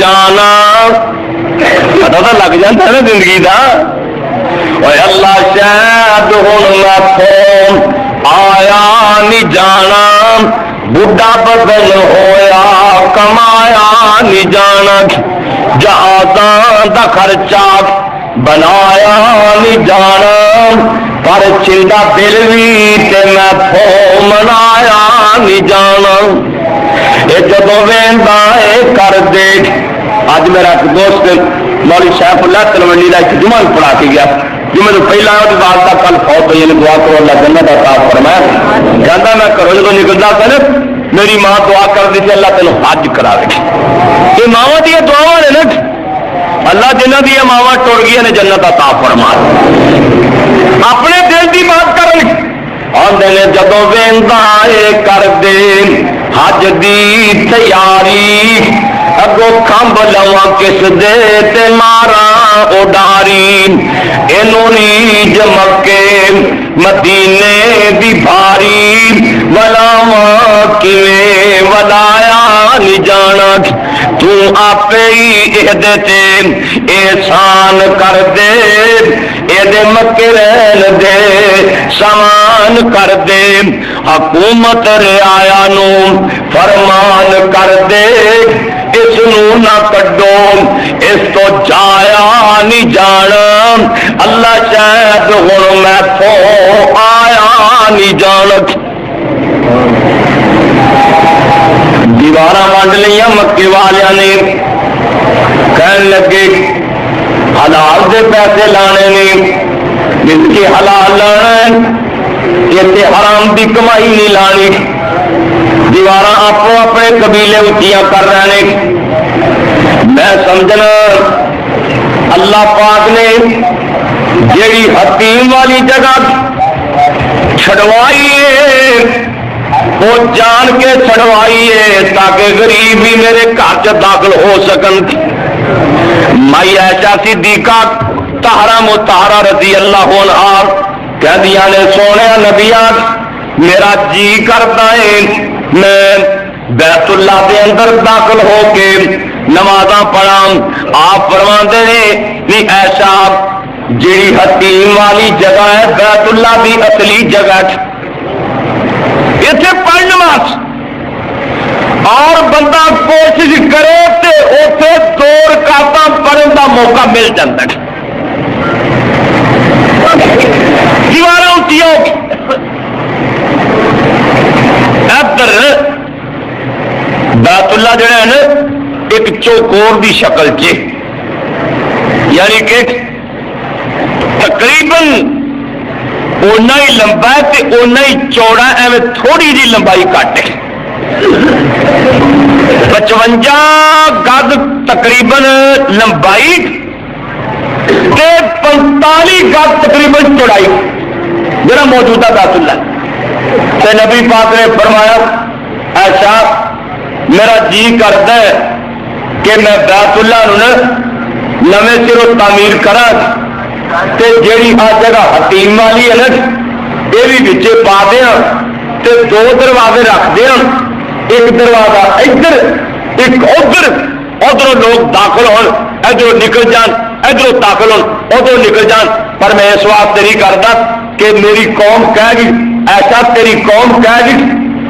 جانا پتا تو لگ جاتا ہے نا زندگی کا اللہ شاید ہوں میں فون آیا نہیں جانا بڈھا بدل ہویا کمایا نہیں جانا جہازاں دا خرچہ بنایا نہیں جانا پر چندا دل بھی تے میں پھو منایا نہیں جانا یہ جدو ویندا ہے کر دے اج میرا ایک دوست مولوی شیخ اللہ تلونڈی کا ایک جمعہ پڑھا کے گیا جمعے تو پہلا بعد کا کل فوت ہوئی دعا کرو اللہ جنت عطا فرمائے کہتا میں گھروں جدو نکلتا تھا نا میری ماں دعا کر دی تھی اللہ تینوں حج کرا دے یہ ماواں دیا دعاواں نے نا اللہ جنہ دیا ماواں ٹر گیا نے جنت عطا فرما اپنے دل کی بات کر آدھے نے جدو ویندا اے کر دے حج دی تیاری اگو کھمب لوا کس دے تے مارا اڈاری اینو نیج مکے مدینے دی بھاری ولاواں کیویں ولایا نہیں جانا تو آپے ہی اہدے تے احسان کر دے اہدے مکے رہن دے سامان کر دے حکومت رعایا نو فرمان کر دے اس نو نہ کڈو اس تو جایا نہیں جانا اللہ شاید ہوں میں پھو آیا نہیں جانا دیوارہ ونڈ لیا مکے والے نے کہن لگے حلال دے پیسے لانے نے جس کی حلال لانا ہے اسے حرام دی کمائی نہیں لانی دیوارہ آپ اپنے قبیلے اچیاں کر رہے ہیں میں سمجھنا اللہ پاک نے جیڑی حتیم والی جگہ چھڑوائی ہے وہ جان کے چھڑوائی ہے تاکہ غریب بھی میرے گھر چ داخل ہو سکن مائی عائشہ صدیقہ طاہرہ مطہرہ رضی اللہ عنہا کہہ دیا نے سونے نبیات میرا جی کرتا ہے میں بیت اللہ کے اندر داخل ہو کے نمازاں پڑھا آپ فرماتے ہیں نہیں ایسا جیڑی حتیم والی جگہ ہے بیت اللہ کی اصلی جگہ اتنے پڑھنے واسطے اور بندہ کوشش کرے تو اتنے 2 رکعتاں پڑھنے کا موقع مل جاتا ہے دیواریں اونچی ادھر بیت اللہ جڑا ہے نا ایک چوکور دی شکل چ یعنی کہ تقریباً اونا ہی لمبا ہے تے اونا ہی چوڑا ہے ایویں تھوڑی جی لمبائی کٹ ہے 55 گز تقریباً لمبائی تے 45 گز تقریباً چوڑائی جڑا موجودہ بیت اللہ تے نبی پاک نے فرمایا ایسا میرا جی کرتا ہے کہ میں بیت اللہ نو نویں سروں تعمیر کرا تے جیڑی آ جگہ حتیم والی ہے نا یہ بھی بچے پا دیا تے 2 دروازے رکھ دیا ایک دروازہ ادھر ایک ادھر ادھر لوگ داخل ہون ادھر نکل جان ادھر داخل ہون ادھر نکل جان پر میں اس واسطے نہیں کرتا کہ میری قوم کہہ گی ایسا تیری قوم کہہ گی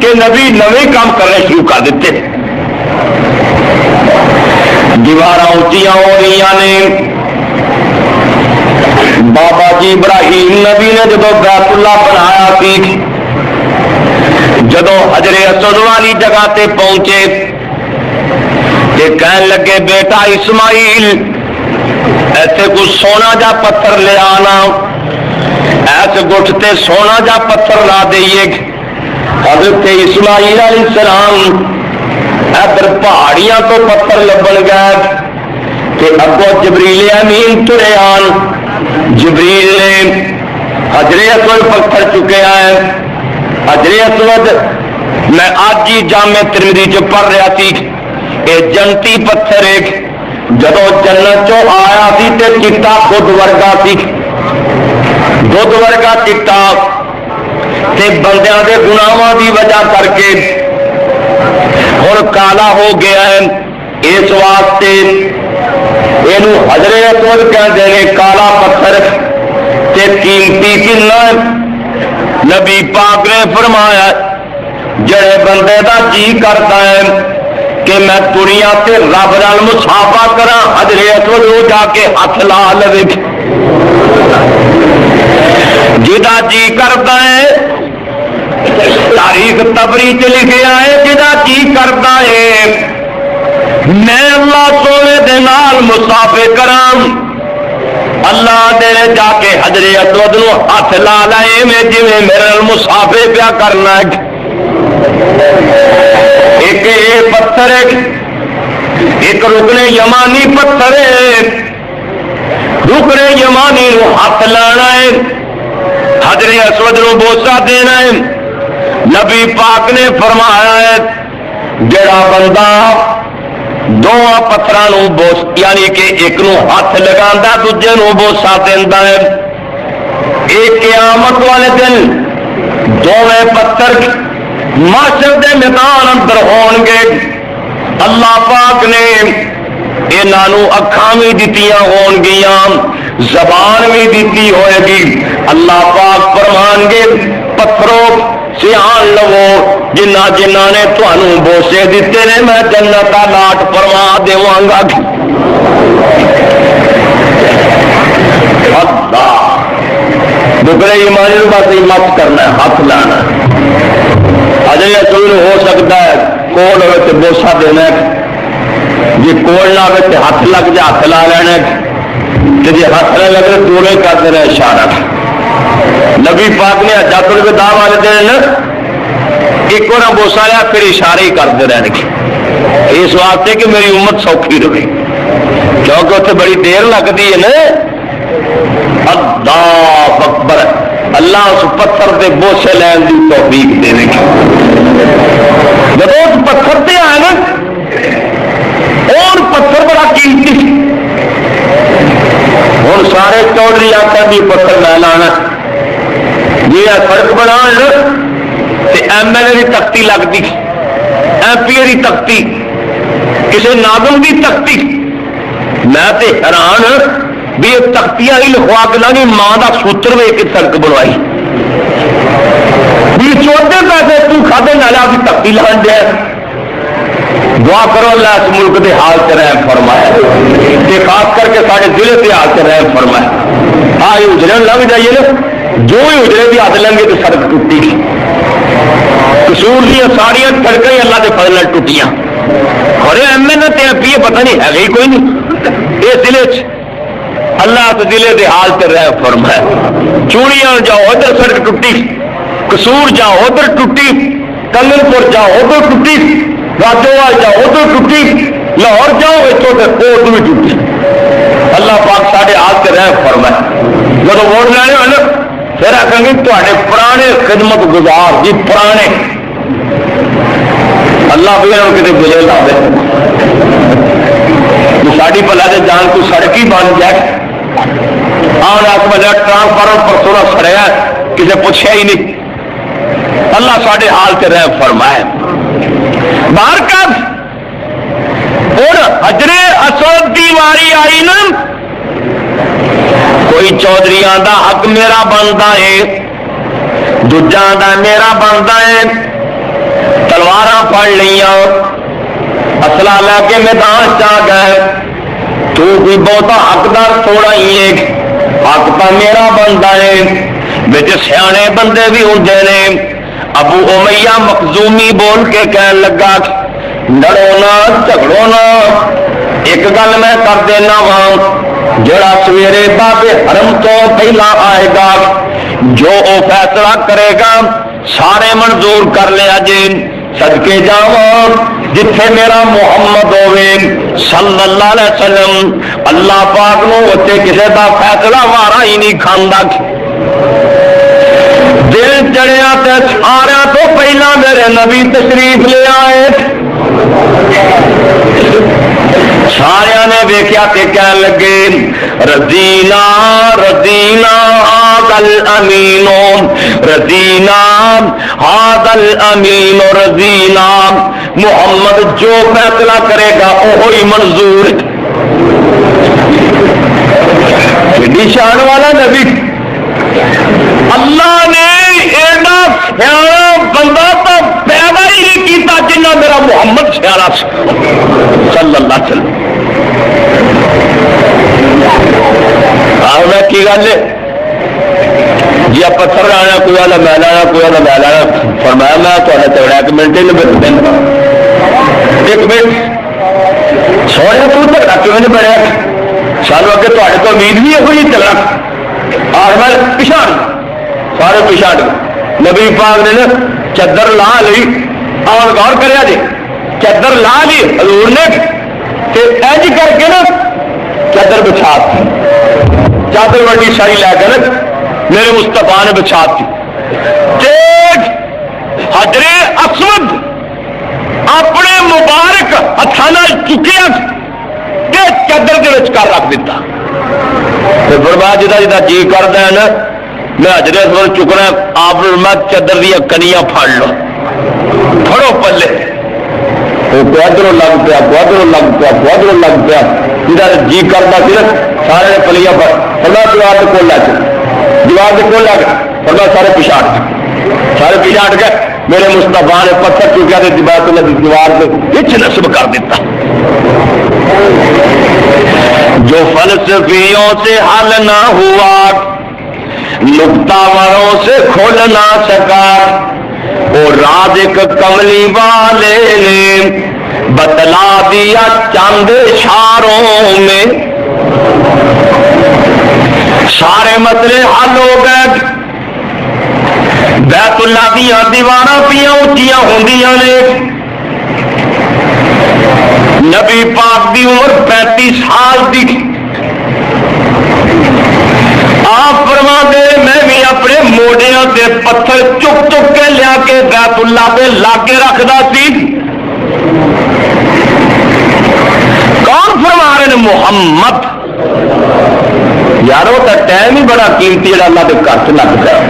کہ نبی نویں کام کرنے شروع کر دیتے دیواریں اونچیاں ہو رہی نے بابا جی ابراہیم نبی نے جدو بیت اللہ بنایا سی جدو حجر اسود والی جگہ تے پہنچے تے کہن لگے بیٹا اسماعیل ایسے کچھ سونا جا پتھر لے آنا ایسے گٹھ تے سونا جا پتھر لا دئیے حضرت اسماعیل علیہ السلام ادھر پہاڑیاں تو پتھر لبن گئے کہ اگو جبریل امین ترے آن جبریل نے حجر اسود پتھر چکے آئے حجر اسود میں آج ہی جامع ترمذی چ پڑھ رہا سی یہ جنتی پتھر ایک جدو جنت چو آیا سی تے چٹا دودھ ورگا سی دودھ ورگا چٹا تے بندیاں دے گناہاں دی وجہ کر کے ہن کالا ہو گیا ہے اس واسطے یہ حجر اسود کہتے ہیں کالا پتھر تے قیمتی کنا نبی پاک نے فرمایا جڑے بندے دا جی کرتا ہے کہ میں دنیا تے رب نال مصافحہ کرا حجر اسود ہو جا کے ہاتھ لا لے جدا جی کرتا ہے تاریخ تبری چ لکھیا ہے جدا جی کرتا ہے میں اللہ سونے دے نال مصافحہ کراں اللہ دے جا کے حجر اسود نو ہاتھ لا لائے میں جی میرے مصافحہ پیا کرنا ہے ایک یہ پتھر ہے ایک رکن یمانی پتھر ہے رکن یمانی نو ہاتھ لانا ہے حجر اسود نو بوسا دینا ہے نبی پاک نے فرمایا ہے جڑا بندہ دونوں پتھروں بوس یعنی کہ ایک نو ہاتھ لگا دوجے نو بوسا دینا ہے ایک قیامت والے دن دونوں پتھر معاشر دے میدان اندر ہون گے اللہ پاک نے انہوں اکھاں بھی دتیاں ہون گیاں زبان بھی دیتی ہوئے گی اللہ پاک فرمان گے پتھروں سیان لو جنہ جنہ نے تھانوں بوسے دیتے نے میں جنت کا لاٹ فرما دیواں گا بکرے ایمانی بات مت کرنا ہے ہاتھ لانا حجر اسود ہو سکتا ہے کول ہوئے بوسا دینا جی کول نہ ہوئے ہاتھ لگ جائے ہاتھ لا لینا جی ہاتھ نہ لگ رہے دورے کر دینا اشارہ نبی پاک نے حجۃ الوداع والے دن ایک اور بوسا لیا پھر اشارے ہی کرتے رہنے کے اس واسطے کہ میری امت سوکھی رہے کیونکہ اتنے بڑی دیر لگتی ہے نا اللہ اکبر اللہ اس پتھر کے بوسے لین کی توفیق دے گی جب اس پتھر سے آئے نا اور پتھر بڑا قیمتی ہوں سارے چودھری آخر بھی پتھر لے لانا جی سڑک بنا ایم ایل اے کی تختی لگتی ایم پی اے کی تختی کسی ناظم کی تختی میں تے حیران بھی یہ تختیاں ہی لکھوا کے لاگی ماں کا سوتر وے کے سڑک بنوائی بھی چوتھے پیسے تو کھاتے نالا کی تختی لان دیا دعا کرو اللہ اس ملک کے حال سے رحم فرمائے کہ خاص کر کے سارے ضلع کے حال سے رحم فرمائے ہاں یہ اجرے لگ جائیے نا جو ہی اجرے بھی ہاتھ لیں گے تو سڑک ٹوٹی گی قصور دیا ساریاں سڑکیں اللہ کے فضل ٹوٹیاں اور ایم ایل اے پی اے پتہ نہیں ہے ہی کوئی نہیں یہ ضلع اللہ کے ضلع کے حال سے رہ فرمائے چوڑیاں جاؤ ادھر سڑک ٹوٹی قصور جاؤ ادھر ٹوٹی کنگن پور جاؤ ادھر ٹوٹی راجوال جاؤ ادھر ٹوٹی لاہور جاؤ اتوں کوٹ بھی ٹوٹی اللہ پاک سارے حال سے رہ فرمائے جب ووٹ لینے والے پھر آخر گے تے پرانے خدمت گزار جی پرانے اللہ بھی کتنے گزر لا دے ساری بلا دے جان کو سڑک ہی بن جائے آن آس بجا ٹرانسفارم پر تھوڑا سڑیا کسی پوچھا ہی نہیں اللہ سارے حال سے رہ فرمائے باہر کب اور حجر اسود کی واری آئی نا کوئی چودھریاں دا حق میرا بنتا ہے دوجاں دا میرا بنتا ہے تلواراں پڑ لیاں اسلحہ لے کے میدان چ گئے تو کوئی بہتا حقدار تھوڑا ہی ہے حق تو میرا بنتا ہے بچ سیانے بندے بھی ہوندے نے ابو امیہ مخزومی بول کے کہن لگا لڑو نہ جھگڑو نہ ایک گل میں کر دینا وا جڑا سویرے بابے حرم تو پہلا آئے گا جو وہ فیصلہ کرے گا سارے منظور کر لیا جی صدقے جاواں جتھے میرا محمد ہوئے صلی اللہ علیہ وسلم اللہ پاک نو اتنے کسی کا فیصلہ وارا ہی نہیں کھانا دل چڑھیا تے سارا تو پہلا میرے نبی تشریف لے آئے سارا نے ویکیا تے کہنے لگے رضینا رضینا الامین رضینا ھذا الامین رضینا، محمد جو فیصلہ کرے گا وہی منظور۔ بڑی شان والا نبی، اللہ نے ایڈا سیاح بندہ تو پیدا ہی نہیں کیتا جنہ میرا محمد سیاح صلی اللہ علیہ وسلم۔ آؤں کی گل ہے جی آپ پتھر لانا، کوئی والا میں لانا، کوئی والا میں لانا، فرمایا میں تھوڑا تگڑا ایک منٹ ہی نہیں دینا، ایک منٹ سونے تو تگڑا کیوں نہیں بڑھیا، سالوں اگے تے تو امید بھی ہے کوئی تگڑا، اور میں پچھاڑ سارے پچھاڑ نبی پاک نے چادر لا لی، اور غور کریا جی چادر لا لی حضور نے اج کر کے نا چادر بچھا دی، چادر وڈی ساری لے کے نا میرے مصطفیٰ نے بچھا دی، حجر اسود اپنے مبارک ہتھاں چکیا چادر کے وچکار رکھ دیتا، فرمایا جدا جدا جی کرتا ہے نا میں حجر اسود چکنا، آپ میں چادر دیا کنیاں پھڑ لو، پھڑو پلے، ادھروں لگ پیا ادھروں لگ پیا ادھروں لگ پیا، جہاں جی کرتا سی نا سارے پلیاں پر فرمایا دیوار کے کول لے چل، دیوار کے کول لگ فرمایا سارے پیچھے ہٹ گئے، سارے پیچھے ہٹ گئے، میرے مصطفیٰ نے پتھر چکیا تو دیوار سے کچھ نصب کر دیتا۔ جو فلسفیوں سے حل نہ ہوا، نکتہ وروں سے کھول نہ سکا، وہ راز ایک کملی والے نے بتلا دیا چند اشاروں میں، سارے مسئلے حل ہو گئے، بیت اللہ دیا دیواراں پیاں اونچیاں ہوندیاں نے، نبی پاک دی عمر 35 سال دی، آپ فرما دے میں بھی اپنے موڈیاں سے پتھر چک چک کے لیا کے بیت اللہ پہ لاگے رکھدا سی۔ کون فرما رہے ہیں؟ محمد۔ یارو کا ٹائم ہی بڑا قیمتی جڑا اللہ کے گھر سے لگ جائے،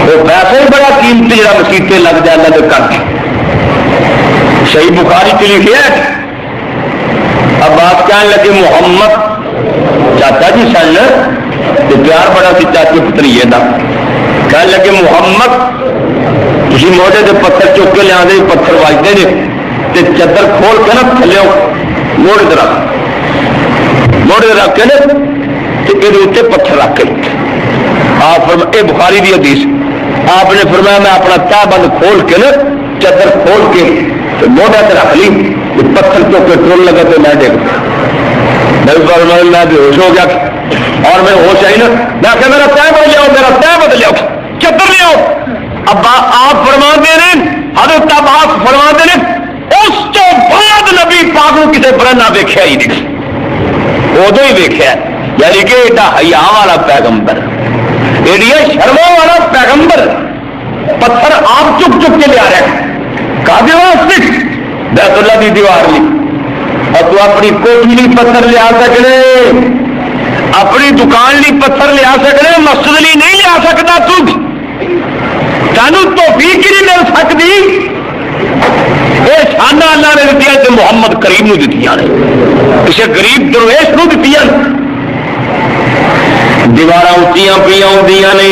وہ پیسہ ہی بڑا قیمتی جڑا مسیطے لگ جائے اللہ کے گھر۔ صحیح بخاری کے لکھے ہے، اب بات کہنے لگے محمد چاچا جی سن تو پیار بڑا سی چاچے پتریے کا، کہنے لگے محمد تھی موڈے سے پتھر چک کے لیا پتھر وجتے ہیں تو چادر کھول کے نا تھلے موڑے سے رکھ کے نا یہ اتنے پتھر رکھ کے آپ یہ بخاری دی حدیث، آپ نے فرمایا میں اپنا تہ بند کھول کے نا چادر کھول کے موڈے سے رکھ لی، پتھر چک کے ٹول لگا تو میں ڈگ میں بے ہوش ہو گیا، اور میں ہوش آئی نا میں کہ میرا تہ بدل لیاؤ، میرا تہ بدل لیاؤ، چادر لیاؤ۔ ابا آپ فرما دے رہے حضرت عباس فرما دے رہے اس تو بعد نبی پاک کو کسی برنا ویکھیا ہی نہیں، ادو ہی ویکھیا، یعنی کہ ایڈا حیا والا پیغمبر، ایڈیا شرما والا پیغمبر پتھر آپ چک چک کے لیا رہے کافی واسطے بیت اللہ کی دیوار لی، اور تو اپنی کوٹھی لی پتھر لیا سکنے، اپنی دکان لی پتھر لیا سکنے، مسجد لی نہیں لیا سکتا، تینوں توفیق ہی نہیں مل سکتی، یہ شانہ اللہ نے دیتی ہے محمد کریم نے دیتی ہے، کسی غریب درویش کو دیتی ہے۔ دیوار اونچیاں پہ آدیاں نے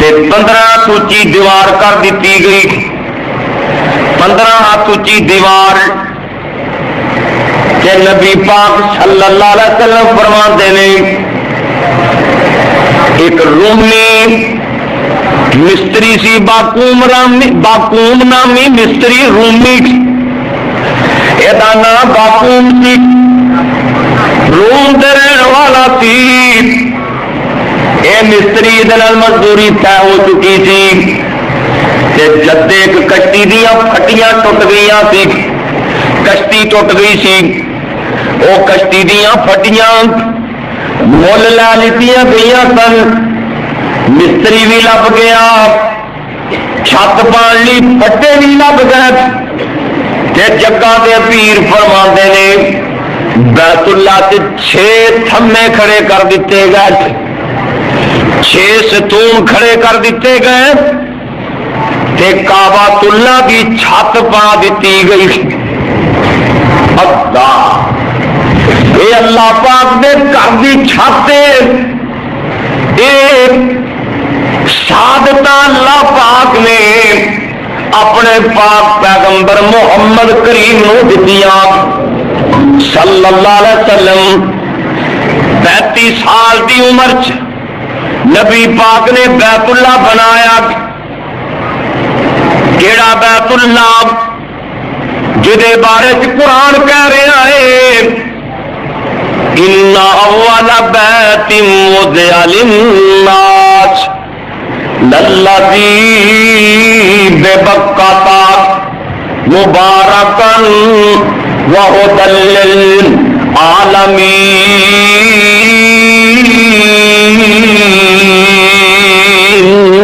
15 ہاتھ اونچی دیوار کر دیتی گئی، 15 ہاتھ اونچی دیوار کہ نبی پاک صلی اللہ علیہ وسلم فرماتے ہیں ایک رومی مستری سی باقوم نامی مستری رومی، یہ نام باقوم سی، روم دے رہن والا سی، یہ مستری مزدوری طے ہو چکی تھی، جد ایک کشتی دیا پھٹیاں ٹوٹ گئی سی، کشتی ٹوٹ گئی سی، وہ کشتی دیا پھٹیاں مول لے لیتی گئی سن، مستری بھی لب گیا، چھت پان لی پٹے بھی لب گئے، جگہ دے پیر فرماندے نے بیت اللہ سے 6 تھمے کھڑے کر دیتے گئے، 6 ستون کھڑے کر دیتے گئے تے کعبۃ اللہ کی چھت پا دیتی گئی. اللہ اے اللہ پاک دے گھر دی چھت شہادت اللہ پاک نے اپنے پاک پیغمبر محمد کریم نو دتیاں صلی اللہ علیہ وسلم. 35 سال دی عمر چ نبی پاک نے بیت اللہ بنایا. کیڑا بیت اللہ جدے بارے قرآن کہہ رہا ہے ان اول بیت وضع للناس للذی ببکۃ مبارکا وہدی للعالمین.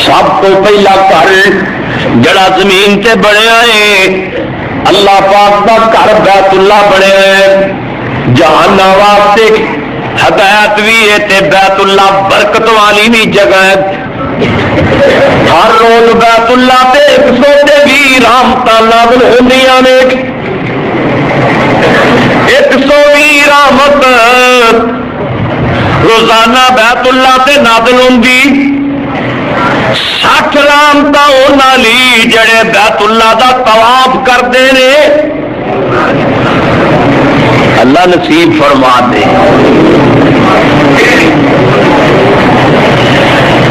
سب کو پہلا گھر جڑا زمین تے بنیا ہے اللہ پاک دا گھر بیت اللہ بنیا ہے. جہان واسطے ہدایت بھی ہے تے بیت اللہ برکت والی بھی جگہ ہے. ہر روز بیت اللہ تے 120 رحمتاں نازل ہوندیاں نے. 120 رحمت روزانہ بیت اللہ تے نازل ہوندی. 60 رحمتاں انہاں لئی جڑے بیت اللہ دا طواف کردے نے. اللہ نصیب فرما دے.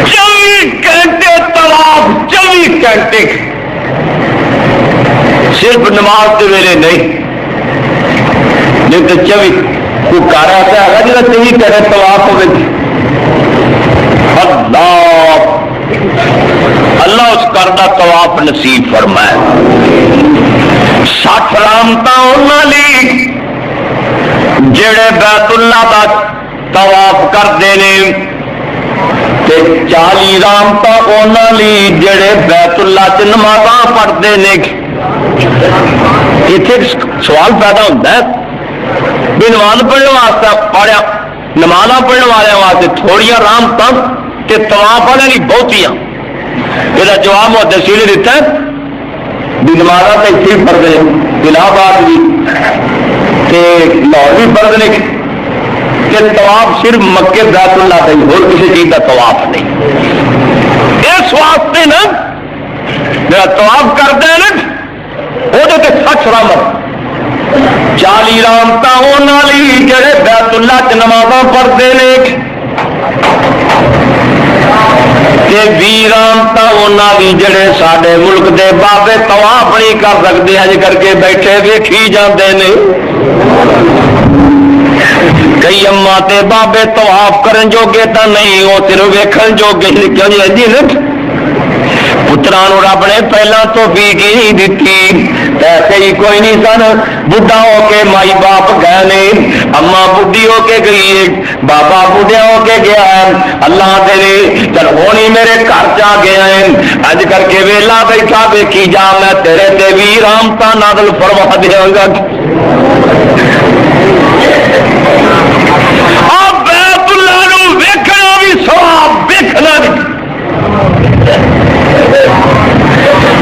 24 گھنٹے طواف 24 گھنٹے صرف نماز کے ویلے نہیں تو 24 کو گھر ایسا ہے جا 24 گھنٹے طواف ہوئے. اللہ اس گھر کا طواف نصیب فرمائے. 60 رحمتاں انہاں لئی جڑے بیت اللہ دا طواف کرتے ہیں تے 40 رحمتاں انہاں لئی جڑے بیت اللہ چ نمازاں پڑھتے ہیں. اتنے سوال پیدا ہوتا ہے بھی نماز پڑھنے واسطے پڑھیا نماز پڑھنے والے واسطے تھوڑیاں رحمتاں تے طواف والے لئی بہتیاں. یہ جواب محدثین نے دیتا ہے بھی نماز تو اتنے ہی پڑھتے ہیں الہ آباد بھی لاہور بھی فرض نے کہ طواف صرف مکے بیت اللہ کا ہی اور کسی چیز کا طواف نہیں. اس واسطے نا میرا طواف کرتے ہیں نا وہ 60 رحمت 40 رحمتاں انہاں لئی جڑے بیت اللہ چ نمازاں پڑھتے ہیں تے 20 رحمتاں انہاں لئی جڑے ساڈے ملک دے بابے طواف نہیں کر سکتے اج کر کے بیٹھے ویکھی جاندے نے. کئی اما تے بابے طواف کرن جوگے تا نہیں وہ صرف ویکھن جوگے. کیوں جی پتراں نوں رب نے پہلا توفیق ہی نہیں دتی. ایسے ہی کوئی نہیں سن. بڈھا ہو کے مائی باپ گئے نے اما بڈھی ہو کے گئی ہے بابا بڈھیا ہو کے گیا ہے. اللہ دے چل ہونی میرے گھر جا گیا ہے اج کر کے ویلا بیٹھا ویکھی جا میں تیرے تے بھی رحمتاں نازل فرما دیاں گا. بیت اللہ نو ویکھنا بھی ثواب ویکھنا بھی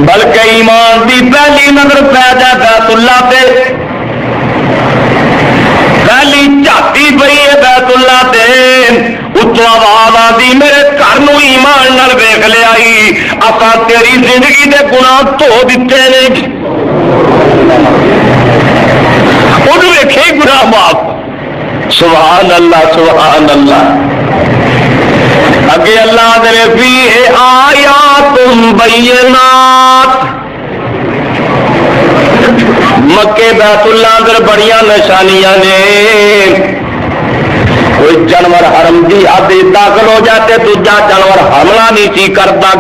بلکہ ایمان دی پہلی نظر پی جائے بیت اللہ تے پہلی جھاتی پئی ہے بیت اللہ تے اتوں آواز آتی میرے گھر نو ایمان نال ویکھ لیا اساں تیری زندگی دے گناہ دھو دیتے نے. انہوں ویکھے گناہ معاف. سبحان اللہ سبحان اللہ. اگے اللہ دے فیہ آیات بینات. مکے بیت اللہ اندر بڑیاں نشانیاں نے. کوئی جانور حرم دی حد داخل ہو جاتے دوجا جانور حملہ نہیں سی کرتا.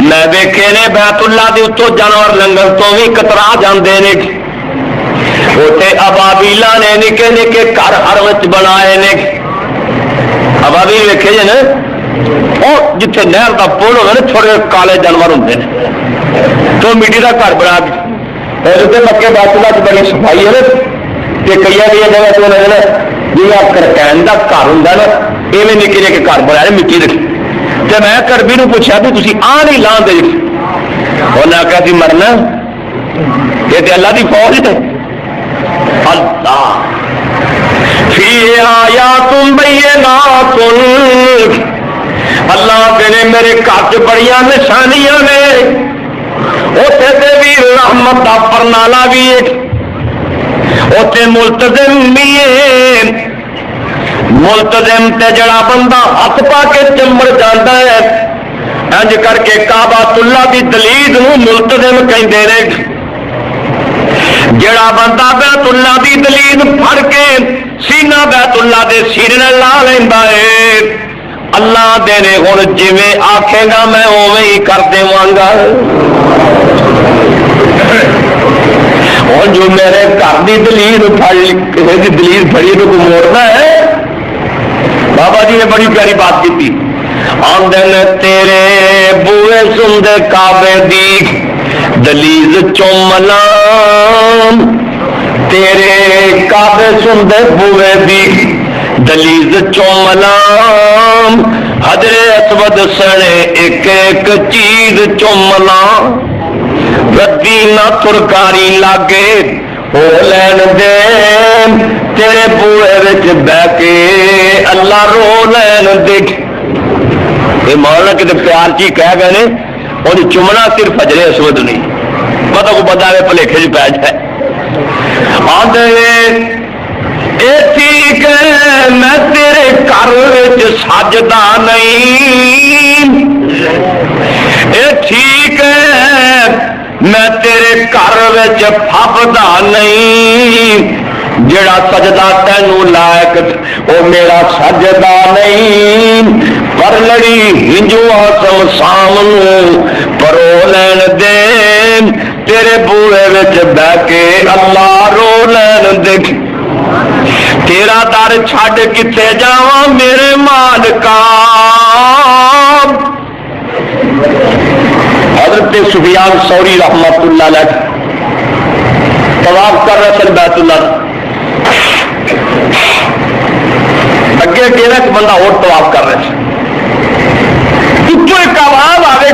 میں ویکھے نے بیت اللہ دے اتوں جانور لنگن تو بھی کترا جاندے نے. اوتے ابابیلا نے نکے نکے گھر حرم وچ بنائے نے. ابابیل ویکھے جے نا وہ جتھے نہر دا پل ہوگا نا تھوڑے کالے جانور ہوندے نے تو مٹی دا گھر بنا کے مکے بیت اللہ چ بڑی صفائی ہے نا. کئی جگہ تو جی کرکین کا گھر ہوں نا ایویں نکے نکے گھر بنایا مٹی رکھی تو میں کربی نو پوچھا بھی تھی آ نہیں لاؤ دے انہیں آخیا سی مرنا یہ تو اللہ کی فوج ہے اللہ فی آیات بینات اللہ نے میرے گھر چ بڑی نشانیاں نے اتنے بھی رحمت کا پرنالا بھی اتنے ملتزم بھی ہے ملتزم تے جڑا بندہ ہاتھ پا کے چمڑ جاتا ہے انج کر کے کعبۃ اللہ کی دلیل نو ملتزم کہندے نے جڑا بندہ بیت اللہ کی دلیل پھڑ کے سینہ بیت اللہ دے سینے لا لیندا ہے اللہ دے نے ہن جویں آکھے گا میں اوویں ہی کر دیواں گا اور جو میرے گھر کی دلیل کسی کی دلیل پڑی تو کوئی موڑنا ہے بابا جی نے بڑی پیاری بات کی آمدن تیرے بوئے سندے کعبے دی دلیل چومنا تیرے کعبے سندے بوئے دی دلیل چومنا حضرت اسود سنے ایک ایک چیز چومنا ردی نہ ترکاری لاگے ہو لین دے تیرے بوئے وچ بہ کے اللہ رو لین دے یہ مولانا کتے پیار چی کہہ گئے نے اور چمنا صرف حجر اسود نہیں پتہ کو بتا ہے بھلیکھے چ پی جائے آدھے اے ٹھیک ہے میں تیرے گھر وچ سجدا نہیں اے ٹھیک ہے میں تیرے گھر وچ پھبدا نہیں جڑا سجدہ تینوں لائق وہ میرا سجدہ نہیں پر لڑی ہنجو آسم سامنو پرو لین دے تیرے بوئے وچ بہ کے اللہ رو لین دے تیرا در چھڈ کتے جاواں میرے مالکا حضرت سفیان ثوری رحمت اللہ علیہ طواف کر رہے سن بیت اللہ اگے ٹیرا ایک بندہ اور طواف کر رہے تھے پچھو ایک آواز آئے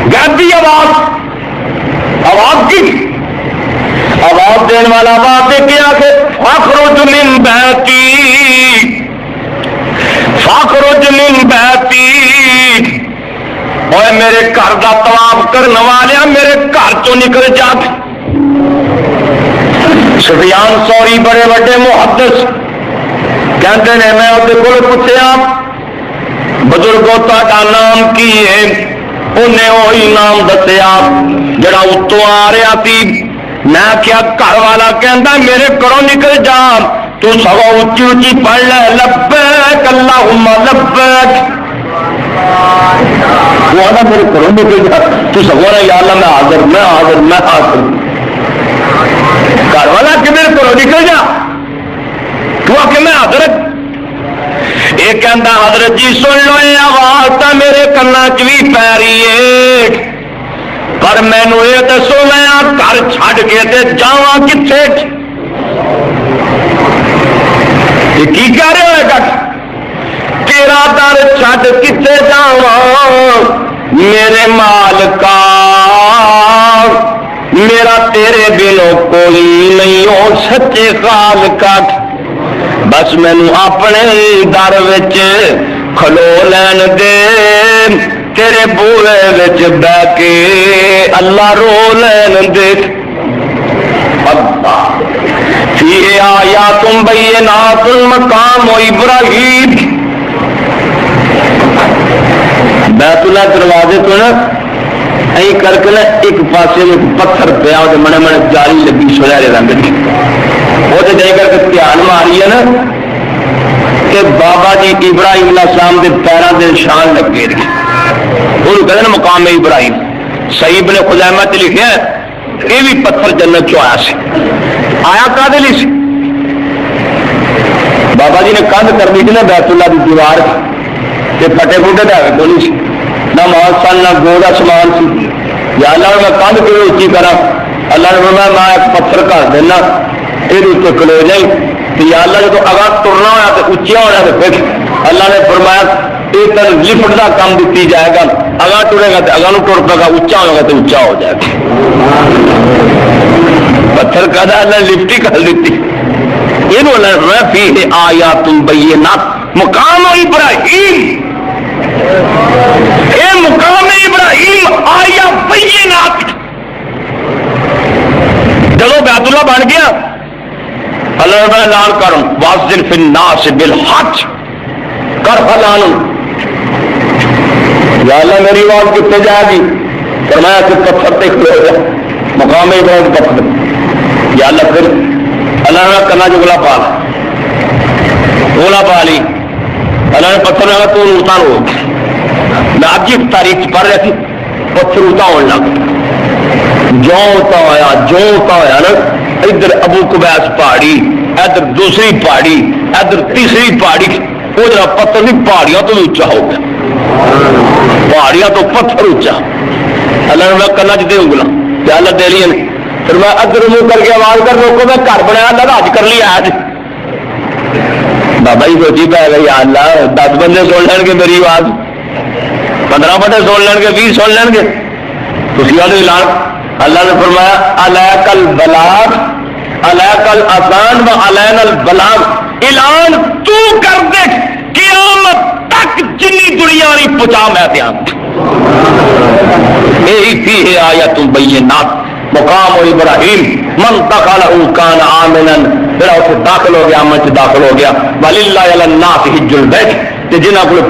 گردی آواز کی آواز دین والا آواز دے کے آکے فاخرج من بیتی فاخرج من بیتی اور میرے گھر کا طواف کرنے والے میرے گھر تو نکل جا سفیان ثوری بڑے بڑے محدث کہتے ہیں میں وہ پوچھا بزرگوں کا نام کی ہے انہیں وہی نام دسیا جڑا اتوں آ رہا تھی میں کیا گھر والا کہندا میرے گھروں نکل جا تو سگوں اچھی اچھی پڑھ لے لبیک اللہم لبیک وہ آدھا میرے گھروں نکل جا تو سگوں نے یا اللہ میں حاضر میں حاضر میں حاضر گھر والا کہ میرے گھروں نکل جا تو آ کے میں حاضر یہ کہندا حضرت جی سن لو یہ آواز تو میرے کنا چ بھی پی رہی ہے پر مینو یہ دسو میں گھر چھڈ کے تے جاواں کتھے یہ کی کہہ رہے ہوئے گا تیرا در چھڈ کتھے جاواں میرے مالکا میرا تیرے بنوں کوئی نہیں ہو سچے خالقا بس مینو اپنے در وچ کھلو لین دے تیرے بوئے وچ بہ کے اللہ رو لین دے اللہ فی آیات بینات مقام ابراہیم بیت اللہ دروازے تو نا این کر کے ایک پاسے میں پتھر پیا وہ مڑے مڑے جاری لگی سنہرے رنگ کی وہ تو دے کر کے دھیان ماری ہے نا کہ بابا جی ابراہیم علیہ السلام کے پیروں کے نشان لگے رہے وہ کہتے ہیں مقام ابراہیم صحیح ابن خزیمہ تے لکھا ہے یہ بھی پتھر جنت چو آیا سی آیا کدے لی سی بابا جی نے کندھ کر دی تھی نا بیت اللہ کی دیوار کے پٹے پوٹے تو کو نہیں سی نہ مال سن نہ گوڑا سامان سی یا اللہ میں کندھ کیوں اچھی کرا اللہ نے فرمایا میں ایک پتھر کر دینا یہ کلو جائیں تو یا اللہ جب اگاں ترنا ہوا تو اچیا ہونا تو پھر اللہ نے فرمایا یہ تین لفٹ کا کام دیتی جائے گا اگاں ٹرے گا تو اگاں ٹر پے گا اچا ہوگا تو اچا ہو جائے گا پتھر کا اللہ لفٹ ہی کر دیتی یہ فیہ آیات بینات مقام ابراہیم اے مقام ابراہیم آیا بینات چلو بیت اللہ بن گیا اللہ نے اعلان کروں واذن فی الناس بالحج کر اعلان یا اللہ میری آواز کتنے جائے گی فرمایا کہ پتھر پہ کھلو گیا مقام ابراہیم پتھر یا اللہ پھر اللہ نے کرنا جو گلا پا گولا پا لی اللہ نے پتھر لگا تو اتار ہو میں اب جی تاریخ پڑھ رہی تھی پتھر اتار ہونے لگا جو ہوتا نا ادھر ابو قبیس پہاڑی ادھر دوسری پہاڑی ادھر تیسری پہاڑی وہ جرا پتھر نہیں پہاڑیاں تو بھی اچا ہو گیا پہاڑیاں تو پتھر اچا اللہ نے میں کرنا چاہتے انگلا کیا اللہ دے لیے پھر میں ادھر منہ کر کے آواز کر روکو میں گھر بنایا اللہ راج کر لیا آج بابا جی سوچی پہ گئی یا اللہ 10 بندے سن لین گے میری آواز 15 بندے سن لین گے 20 سن لین گے تھی اعلان اللہ نے فرمایا علیک البلاغ علیک الاذان و علینا البلاغ اعلان تو کر دے قیامت تک جنی دنیا نہیں پہنچا میں دھیان یہی فیہ آیات بینات مقام ابراہیم من دخلہ کان آمنا پھر اسے داخل ہو گیا امن سے داخل ہو گیا وللہ علی الناس حج البیت کہ جنہاں کو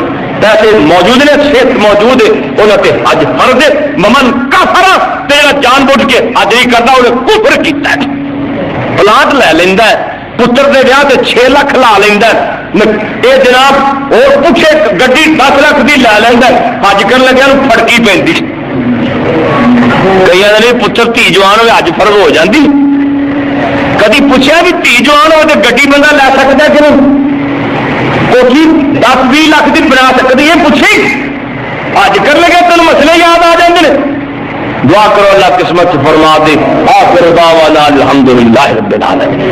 پیسے موجود نے صحت موجود ہے انہوں نے حج فرض ہے ممن کفر تیرا جان بوجھ کے حج نہیں کرتا انہیں کفر کیتا ہے پلاٹ لے لیندہ ہے پتر دے بیاہ تے 6 لاکھ لا لیندہ ہے اے جناب اور پوچھے گڈی 10 لاکھ دی لے لیندہ ہے حج کر لگیا نو پھڑکی پیندی کئی نہیں پتر دھی جوان ہوئے حج فرض ہو جاندی کدی پوچھا بھی دھی جوان ہو تو گڈی بندہ لے سکتا کہ نہیں کوٹھی 10-20 لاکھ دی بنا سکتی یہ پوچھے حج کر لگے تین مسئلے یاد آ جاندے نے دعا کرو اللہ قسمت فرما دے آخر دعوانا الحمدللہ رب العالمین